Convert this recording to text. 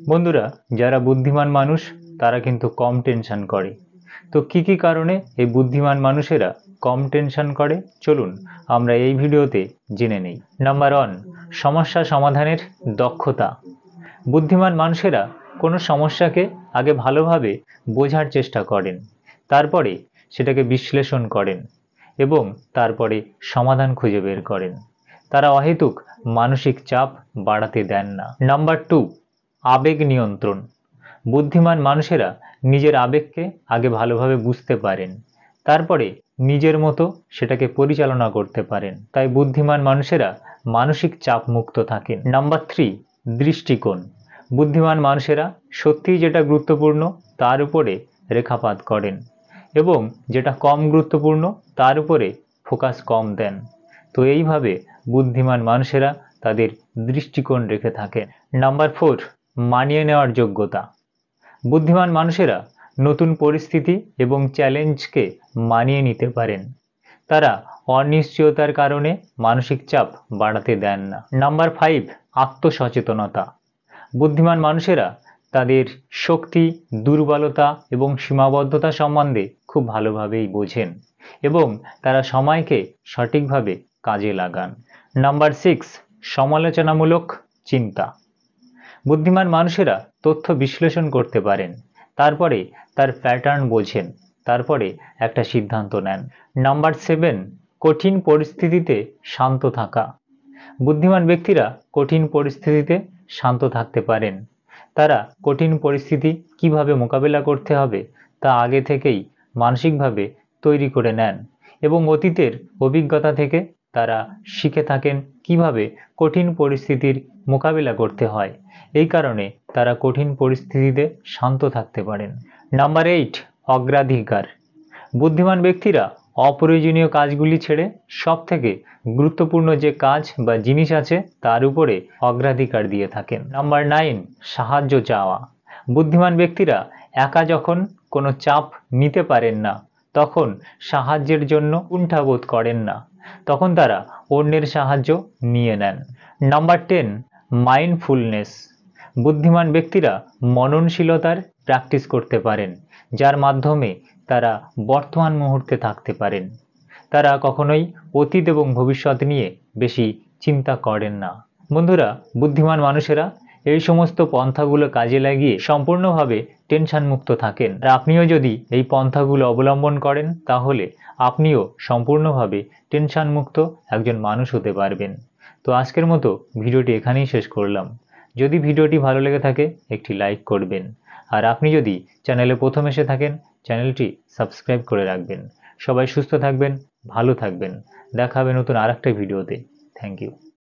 বন্ধুরা, যারা বুদ্ধিমান মানুষ তারা কিন্তু কম টেনশন করে। তো কি কারণে এই বুদ্ধিমান মানুষেরা কম টেনশন করে, চলুন আমরা এই ভিডিওতে জেনে নেই। নাম্বার 1, সমস্যা সমাধানের দক্ষতা। বুদ্ধিমান মানুষেরা কোনো সমস্যাকে আগে ভালোভাবে বোঝার চেষ্টা করেন, তারপরে সেটাকে বিশ্লেষণ করেন এবং তারপরে সমাধান খুঁজে বের করেন। তারা অহেতুক মানসিক চাপ বাড়াতে দেন না। নাম্বার 2, আবেগ নিয়ন্ত্রণ। বুদ্ধিমান মানুষেরা নিজের আবেগকে আগে ভালোভাবে বুঝতে পারেন, তারপরে নিজের মতো সেটাকে পরিচালনা করতে পারেন। তাই বুদ্ধিমান মানুষেরা মানসিক চাপ মুক্ত থাকেন। নাম্বার 3, দৃষ্টিকোণ। বুদ্ধিমান মানুষেরা সত্যিই যেটা গুরুত্বপূর্ণ তার উপরে রেখাপাত করেন এবং যেটা কম গুরুত্বপূর্ণ তার উপরে ফোকাস কম দেন। তো এইভাবে বুদ্ধিমান মানুষেরা তাদের দৃষ্টিকোণ রেখে থাকেন। নাম্বার 4, মানিয়ে নেওয়ার যোগ্যতা। বুদ্ধিমান মানুষেরা নতুন পরিস্থিতি এবং চ্যালেঞ্জকে মানিয়ে নিতে পারেন। তারা অনিশ্চয়তার কারণে মানসিক চাপ বাড়াতে দেন না। নাম্বার 5, আত্মসচেতনতা। বুদ্ধিমান মানুষেরা তাদের শক্তি, দুর্বলতা এবং সীমাবদ্ধতা সম্বন্ধে খুব ভালোভাবেই বোঝেন এবং তারা সময়কে সঠিকভাবে কাজে লাগান। নাম্বার 6, সমালোচনামূলক চিন্তা। বুদ্ধিমান মানুষেরা তথ্য বিশ্লেষণ করতে পারেন, তারপরে তার প্যাটার্ন বোঝেন, তারপরে একটা সিদ্ধান্ত নেন। নাম্বার 7, কঠিন পরিস্থিতিতে শান্ত থাকা। বুদ্ধিমান ব্যক্তিরা কঠিন পরিস্থিতিতে শান্ত থাকতে পারেন। তারা কঠিন পরিস্থিতি কিভাবে মোকাবেলা করতে হবে তা আগে থেকেই মানসিকভাবে তৈরি করে নেন এবং অতীতের অভিজ্ঞতা থেকে তারা শিখে থাকেন কিভাবে কঠিন পরিস্থিতির মোকাবেলা করতে হয়। এই কারণে তারা কঠিন পরিস্থিতিতে শান্ত থাকতে পারেন। নাম্বার 8, অগ্রাধিকার। বুদ্ধিমান ব্যক্তিরা অপ্রয়োজনীয় কাজগুলি ছেড়ে সবথেকে গুরুত্বপূর্ণ যে কাজ বা জিনিস আছে তার উপরে অগ্রাধিকার দিয়ে থাকেন। নাম্বার 9, সাহায্য চাওয়া। বুদ্ধিমান ব্যক্তিরা একা যখন কোনো চাপ নিতে পারেন না তখন সাহায্যের জন্য কুণ্ঠাবোধ করেন না, তখন তারা অন্যের সাহায্য নিয়ে নেন। Number 10, mindfulness. বুদ্ধিমান ব্যক্তিরা মননশীলতার প্র্যাকটিস করতে পারেন, যার মাধ্যমে তারা বর্তমান মুহূর্তে থাকতে পারেন। তারা কখনোই অতীত এবং ভবিষ্যৎ নিয়ে বেশি চিন্তা করেন না। বন্ধুরা, বুদ্ধিমান মানুষেরা এই সমস্ত পন্থাগুলো কাজে লাগিয়ে সম্পূর্ণভাবে টেনশন মুক্ত থাকেন। আর আপনিও যদি এই পন্থাগুলো অবলম্বন করেন তাহলে আপনিও সম্পূর্ণভাবে টেনশন মুক্ত একজন মানুষ হতে পারবেন। তো আজকের মতো ভিডিওটি এখানেই শেষ করলাম। যদি ভিডিওটি ভালো লেগে থাকে একটি লাইক করবেন, আর আপনি যদি চ্যানেলে প্রথম এসে থাকেন চ্যানেলটি সাবস্ক্রাইব করে রাখবেন। সবাই সুস্থ থাকবেন, ভালো থাকবেন। দেখা হবে নতুন আরেকটা ভিডিওতে। Thank you.